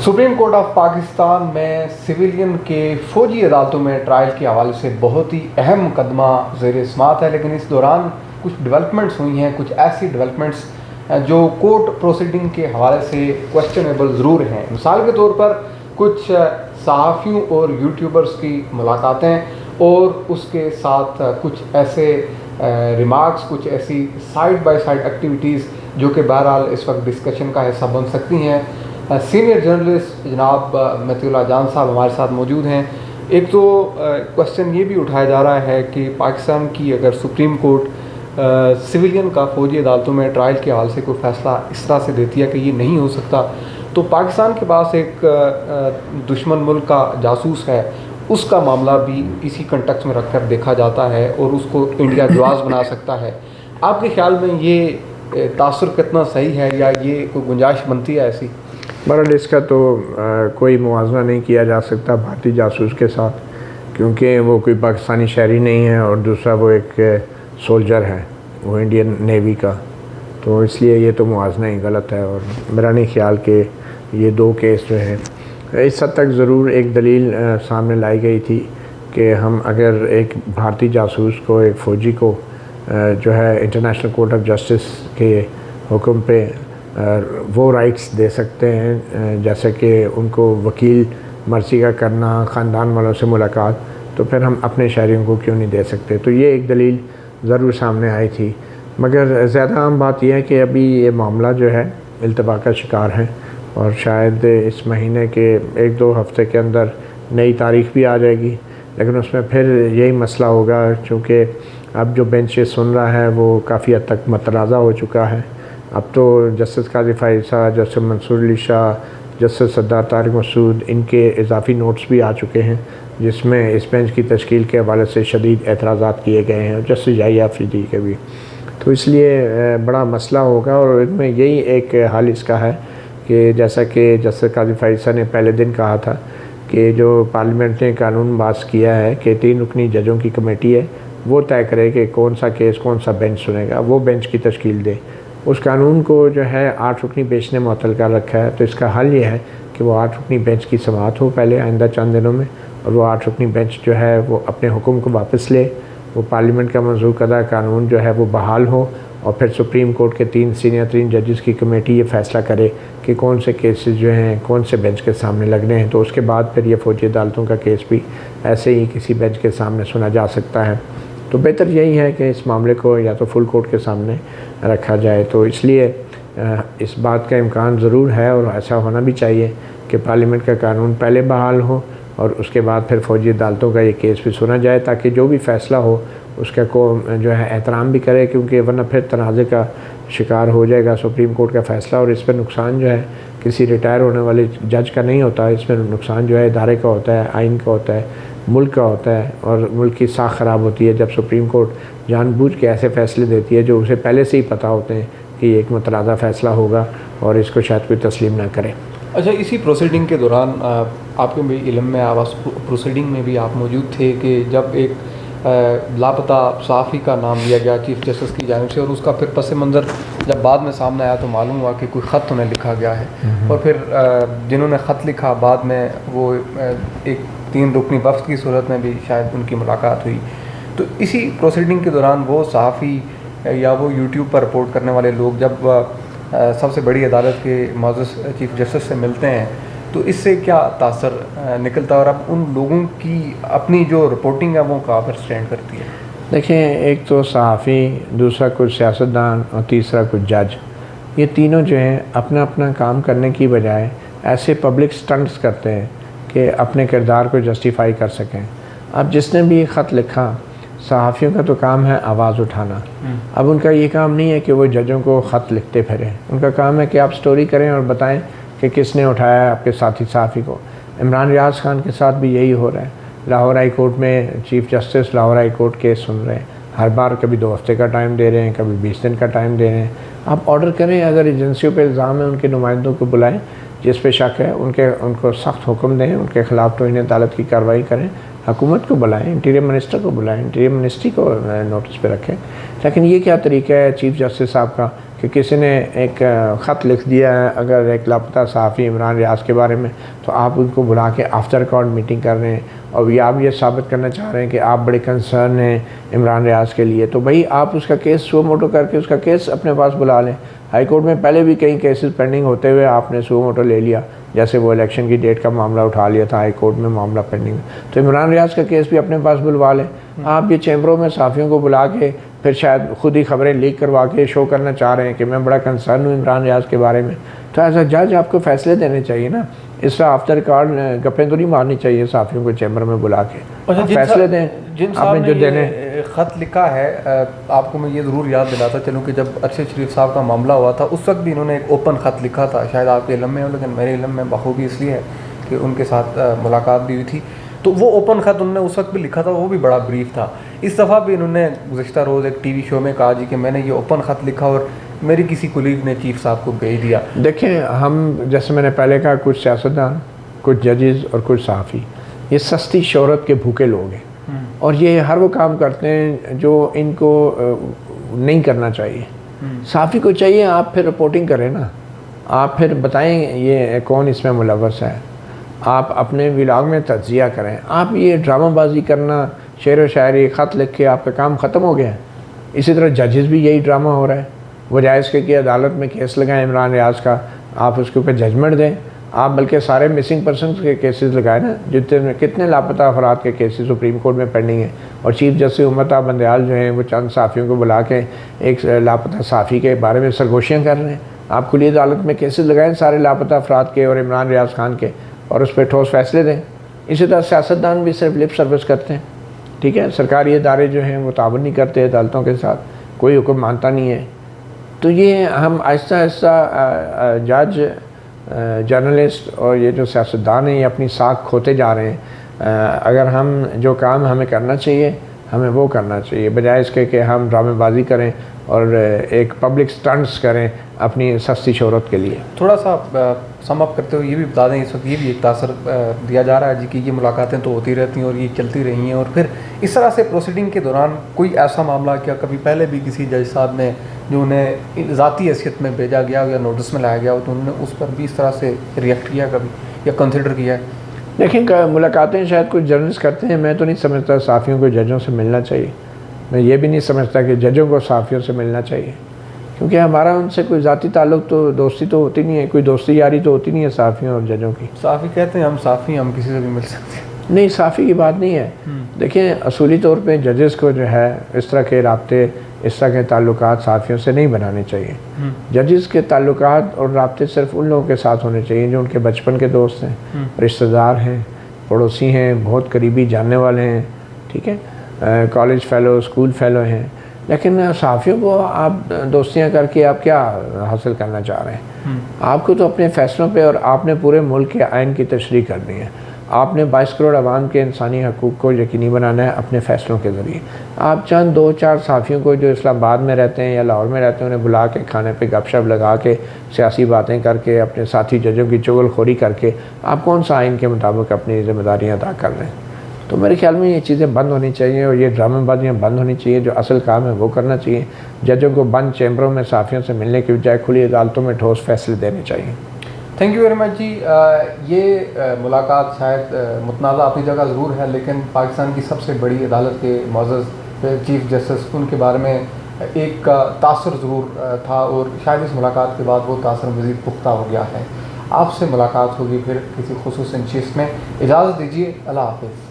Supreme court of Pakistan में civilian के फ़ौजी अदालतों में ट्रायल के हवाले से बहुत ही अहम मुकदमा ज़ेर समाअत है, लेकिन इस दौरान कुछ डेवलपमेंट्स हुई हैं, कुछ ऐसी डेवलपमेंट्स जो कोर्ट प्रोसीडिंग के हवाले से क्वेश्चनेबल ज़रूर हैं। मिसाल के तौर पर कुछ सहाफ़ियों और यूट्यूबर्स की मुलाकातें और उसके साथ कुछ ऐसे रिमार्क्स, कुछ ऐसी साइड बाय साइड एक्टिविटीज़ जो कि बहरहाल इस वक्त डिस्कशन का हिस्सा बन सकती हैं। सीनियर जर्नलिस्ट जनाब मतीउल्लाह जान साहब हमारे साथ मौजूद हैं। एक तो क्वेश्चन ये भी उठाया जा रहा है कि पाकिस्तान की अगर सुप्रीम कोर्ट सिविलियन का फ़ौजी अदालतों में ट्रायल के हवाले से कोई फ़ैसला इस तरह से देती है कि ये नहीं हो सकता, तो पाकिस्तान के पास एक दुश्मन मुल्क का जासूस है, उसका मामला भी इसी कंटेक्स्ट में रखकर देखा जाता है और उसको इंडिया जवाज़ बना सकता है। आपके ख्याल में ये तासुर कितना सही है या ये कोई गुंजाइश बनती है ऐसी? बहरहाल इसका तो कोई मुआवजा नहीं किया जा सकता भारतीय जासूस के साथ, क्योंकि वो कोई पाकिस्तानी शहरी नहीं है और दूसरा वो एक सोल्जर है, वो इंडियन नेवी का, तो इसलिए ये तो मुआवजा ही गलत है। और मेरा नहीं ख्याल कि ये दो केस जो हैं इस हद तक ज़रूर एक दलील सामने लाई गई थी कि हम अगर एक भारतीय जासूस को, एक फ़ौजी को जो है इंटरनेशनल कोर्ट ऑफ जस्टिस के हुक्म पे वो राइट्स दे सकते हैं, जैसे कि उनको वकील मर्ज़ी का करना, ख़ानदान वालों से मुलाकात, तो फिर हम अपने शहरियों को क्यों नहीं दे सकते। तो ये एक दलील ज़रूर सामने आई थी, मगर ज़्यादा आम बात यह है कि अभी ये मामला जो है इल्तबा का शिकार है और शायद इस महीने के 1-2 हफ़्ते के अंदर नई तारीख़ भी आ जाएगी, लेकिन उसमें फिर यही मसला होगा, चूँकि अब जो बेंच सुन रहा है वो काफ़ी हद तक मतनाज़ा हो चुका है। अब तो जस्टिस काजी फ़ाइज़, जस्टिस मंसूर अली शाह, जस्टिस सरदार तारिक मसूद, इनके इजाफ़ी नोट्स भी आ चुके हैं जिसमें इस बेंच की तश्कील के हवाले से शदीद एतराज़ात किए गए हैं, जस्टिस याहिया अफरीदी के भी। तो इसलिए बड़ा मसला होगा और इनमें यही एक हल इसका है कि जैसा कि जस्टिस काजी फ़ाइज़ ने पहले दिन कहा था कि जो पार्लियामेंट ने कानून पास किया है कि 3 रुकनी जजों की कमेटी है, वो तय करे कि कौन सा केस कौन सा बेंच सुनेगा, वो बेंच की तश्कील दे। उस कानून को जो है 8 रुकनी बेंच ने मुअत्तल कर रखा है, तो इसका हल ये है कि वो 8 रुकनी बेंच की समाअत हो पहले आइंदा चंद दिनों में, और वो 8 रुकनी बेंच जो है वो अपने हुक्म को वापस ले, वो पार्लियामेंट का मंजूर करदा कानून जो है वो बहाल हो, और फिर सुप्रीम कोर्ट के 3 सीनियर 3 जजेस की कमेटी ये फ़ैसला करे कि कौन से केसेस जो हैं कौन से बेंच के सामने लगने हैं। तो उसके बाद फिर ये फ़ौजी अदालतों का केस भी ऐसे ही किसी बेंच के सामने सुना जा सकता है। तो बेहतर यही है कि इस मामले को या तो फुल कोर्ट के सामने रखा जाए। तो इसलिए इस बात का इम्कान ज़रूर है और ऐसा होना भी चाहिए कि पार्लियामेंट का कानून पहले बहाल हो और उसके बाद फिर फ़ौजी अदालतों का ये केस भी सुना जाए, ताकि जो भी फ़ैसला हो उसका को जो है एहतराम भी करे, क्योंकि वरना फिर तनाज़े का शिकार हो जाएगा सुप्रीम कोर्ट का फ़ैसला, और इस पर नुकसान जो है किसी रिटायर होने वाले जज का नहीं होता, इसमें नुकसान जो है इदारे का होता है, आइन का होता है, मुल्क का होता है, और मुल्क की साख ख़राब होती है जब सुप्रीम कोर्ट जानबूझ के ऐसे फ़ैसले देती है जो उसे पहले से ही पता होते हैं कि एक मतराज़ा फ़ैसला होगा और इसको शायद कोई तस्लीम ना करे। अच्छा, इसी प्रोसीडिंग के दौरान आपके भी इल्म में आवाज़ प्रोसीडिंग में भी आप मौजूद थे कि जब एक लापता सहाफ़ी का नाम लिया गया चीफ़ जस्टिस की जानिब से, और उसका फिर पस मंज़र जब बाद में सामने आया तो मालूम हुआ कि कोई ख़त उन्हें लिखा गया है, और फिर जिन्होंने ख़त लिखा बाद में वो एक 3 रुकनी वफ़द की सूरत में भी शायद उनकी मुलाकात हुई। तो इसी प्रोसीडिंग के दौरान वो सहाफ़ी या वो यूट्यूब पर रिपोर्ट करने वाले लोग जब सबसे बड़ी अदालत के मौजूद चीफ़ जस्टिस से मिलते हैं तो इससे क्या तासर निकलता है और अब उन लोगों की अपनी जो रिपोर्टिंग है वो कहाँ पर स्टैंड करती है? देखिए, एक तो सहाफ़ी, दूसरा कुछ सियासतदान और तीसरा कुछ जज, ये तीनों जो हैं अपना अपना काम करने की बजाय ऐसे पब्लिक स्टंट्स करते हैं कि अपने किरदार को जस्टिफाई कर सकें। अब जिसने भी ख़त लिखा, सहाफ़ियों का तो काम है आवाज़ उठाना। अब उनका ये काम नहीं है कि वो जजों को ख़त लिखते फिरें, उनका काम है कि आप स्टोरी करें और बताएं कि किसने उठाया आपके साथी सहाफ़ी को। इमरान रियाज़ खान के साथ भी यही हो रहा है। लाहौर हाई कोर्ट में chief justice Lahore high court case सुन रहे हैं, हर बार कभी 2 हफ्ते का टाइम दे रहे हैं, कभी 20 दिन का टाइम दे रहे हैं। आप ऑर्डर करें, अगर एजेंसियों पर इल्ज़ाम है उनके नुमाइंदों को बुलाएं, जिस पे शक है उनको सख्त हुक्म दें, उनके ख़िलाफ़ तौहीन अदालत की कार्रवाई करें, हुकूमत को बुलाएं, इंटीरियर मिनिस्टर को बुलाएं, इंटीरियर मिनिस्ट्री को नोटिस पे रखें। लेकिन ये क्या तरीका है चीफ़ जस्टिस साहब का कि किसी ने एक ख़त लिख दिया है अगर एक लापता सहाफ़ी इमरान रियाज के बारे में, तो आप उनको बुला के आफ्टर रिकॉर्ड मीटिंग कर रहे हैं और आप ये साबित करना चाह रहे हैं कि आप बड़े कंसर्न हैं इमरान रियाज के लिए, तो भाई आप उसका केस सो मोटो करके उसका केस अपने पास बुला लें। हाई कोर्ट में पहले भी कई केसेस पेंडिंग होते हुए आपने सो मोटो ले लिया, जैसे वो इलेक्शन की डेट का मामला उठा लिया था, हाई कोर्ट में मामला पेंडिंग है, तो इमरान रियाज का केस भी अपने पास बुलवा लें। आप ये चैम्बरों में सहाफ़ियों को बुला के फिर शायद खुद ही खबरें लीक करवा के शो करना चाह रहे हैं कि मैं बड़ा कंसर्न हूँ इमरान रियाज के बारे में, तो एज अ जज आपको फ़ैसले देने चाहिए ना। इससे आफ्टर रिकॉर्ड गप्पें तो नहीं मारनी चाहिए सहाफ़ियों को चैम्बर में बुला के, फैसले दें। जिन साहब ने जो ख़त लिखा है, आपको मैं ये ज़रूर याद दिलाता चलूँ कि जब अरशद शरीफ साहब का मामला हुआ था उस वक्त भी इन्होंने एक ओपन ख़त लिखा था, शायद आपके इल्म में हो लेकिन मेरे इल्म में बखूबी इसलिए है कि उनके साथ मुलाकात भी हुई थी, तो वो ओपन ख़त उन्होंने उस वक्त भी लिखा था, वो भी बड़ा ब्रीफ था। इस दफ़ा भी इन्होंने गुज़श्ता रोज़ एक टीवी शो में कहा जी कि मैंने ये ओपन ख़त लिखा और मेरी किसी कुलीग ने चीफ साहब को भेज दिया। देखें, हम जैसे मैंने पहले कहा, कुछ सियासतदान, कुछ जजेस और कुछ सहाफ़ी ये सस्ती शोहरत के भूखे लोग हैं और ये हर वो काम करते हैं जो इनको नहीं करना चाहिए। सहाफ़ी को चाहिए आप फिर रिपोर्टिंग करें ना, आप फिर बताएं ये कौन इसमें मुलव्वस है, आप अपने व्लॉग में तज्जिया करें। आप ये ड्रामाबाजी करना, शेर व शायरी, ख़त लिख के आपका काम ख़त्म हो गया है। इसी तरह जजेस भी यही ड्रामा हो रहा है, बजाय इसके कि अदालत में केस लगाएं इमरान रियाज का, आप उसके ऊपर जजमेंट दें। आप बल्कि सारे मिसिंग पर्सन के केसेस लगाए ना, जितने कितने लापता अफराद के केसेस सुप्रीम कोर्ट में पेंडिंग है, और चीफ जस्टिस उम्मत बंदयाल जो हैं वो चंद सहाफ़ियों को बुला के एक लापता सहाफ़ी के बारे में सरगोशियाँ कर रहे हैं। आप खुली अदालत में केसेस लगाएं सारे लापता अफराद के और इमरान रियाज खान के, और उस पर ठोस फैसले दें। इसी तरह सियासतदान भी सिर्फ लिप सर्विस करते हैं, ठीक है, सरकारी इदारे जो हैं वो ताबन नहीं करते अदालतों के साथ, कोई हुक्म मानता नहीं है। तो ये हम आहिस्ता आहिस्ता जज, जर्नलिस्ट और ये जो सियासतदान हैं ये अपनी साख खोते जा रहे हैं। अगर हम जो काम हमें करना चाहिए हमें वो करना चाहिए, बजाय इसके कि हम ड्रामेबाजी करें और एक पब्लिक स्टंट्स करें अपनी सस्ती शोहरत के लिए। थोड़ा सा सम अप करते हुए ये भी बता दें, इस वक्त ये भी एक तासर दिया जा रहा है जी कि ये मुलाकातें तो होती रहती हैं और ये चलती रही हैं, और फिर इस तरह से प्रोसीडिंग के दौरान कोई ऐसा मामला क्या कभी पहले भी किसी जज साहब ने जो उन्हें ज़ाती हैसियत में भेजा गया या नोटिस में लाया गया हो तो उन्होंने उस पर भी इस तरह से रिएक्ट किया कभी या कंसिडर किया है? देखें, मुलाकातें शायद कुछ जर्नलिस्ट करते हैं, मैं तो नहीं समझता सहाफ़ियों को जजों से मिलना चाहिए। मैं ये भी नहीं समझता कि जजों को सहाफ़ियों से मिलना चाहिए, क्योंकि हमारा उनसे कोई ज़ाती ताल्लुक़ तो दोस्ती तो होती नहीं है, कोई दोस्ती यारी तो होती नहीं है सहाफ़ियों और जजों की। सहाफ़ी कहते हैं हम सहाफ़ी, हम किसी से भी मिल सकते हैं। नहीं, सहाफ़ी की बात नहीं है। देखिए, असूली तौर पे जजेस को जो है इस तरह के राब्ते, इस तरह के ताल्लुकात सहाफ़ियों से नहीं बनाने चाहिए। जजेस के ताल्लुकात और राब्ते सिर्फ उन लोगों के साथ होने चाहिए जो उनके बचपन के दोस्त हैं, रिश्तेदार हैं, पड़ोसी हैं, बहुत करीबी जानने वाले हैं, ठीक है, कॉलेज फ़ेलो, स्कूल फ़ेलो हैं। लेकिन सहाफ़ियों को आप दोस्तियां करके आप क्या हासिल करना चाह रहे हैं? आपको तो अपने फ़ैसलों पे, और आपने पूरे मुल्क के आइन की तशरीह करनी है, आपने 22 करोड़ आवाम के इंसानी हकूक़ को यकीनी बनाना है अपने फ़ैसलों के ज़रिए। आप चंद 2-4 सहाफ़ियों को जो इस्लामाबाद में रहते हैं या लाहौर में रहते हैं उन्हें बुला के खाने पे गपशप लगा के सियासी बातें करके अपने साथी जजों की चुगलखोरी करके आप कौन सा आइन के मुताबिक अपनी ज़िम्मेदारियाँ अदा कर रहे हैं? तो मेरे ख्याल में ये चीज़ें बंद होनी चाहिए और ये ड्रामेबाजियाँ बंद होनी चाहिए। जो असल काम है वो करना चाहिए। जजों को बंद चैम्बरों में सहाफ़ियों से मिलने की बजाय खुली अदालतों में ठोस फैसले देने चाहिए। थैंक यू वेरी मच जी। ये मुलाकात शायद मुतनाज़ा अपनी जगह ज़रूर है, लेकिन पाकिस्तान की सबसे बड़ी अदालत के मुअज़्ज़ज़ चीफ जस्टिस, उनके बारे में एक तासुर ज़रूर था और शायद इस मुलाकात के बाद वो तासुर मज़ीद पुख्ता हो गया है। आपसे मुलाकात होगी फिर किसी ख़ुसूसी नशिस्त में। इजाज़त दीजिए, अल्लाह हाफ़िज़।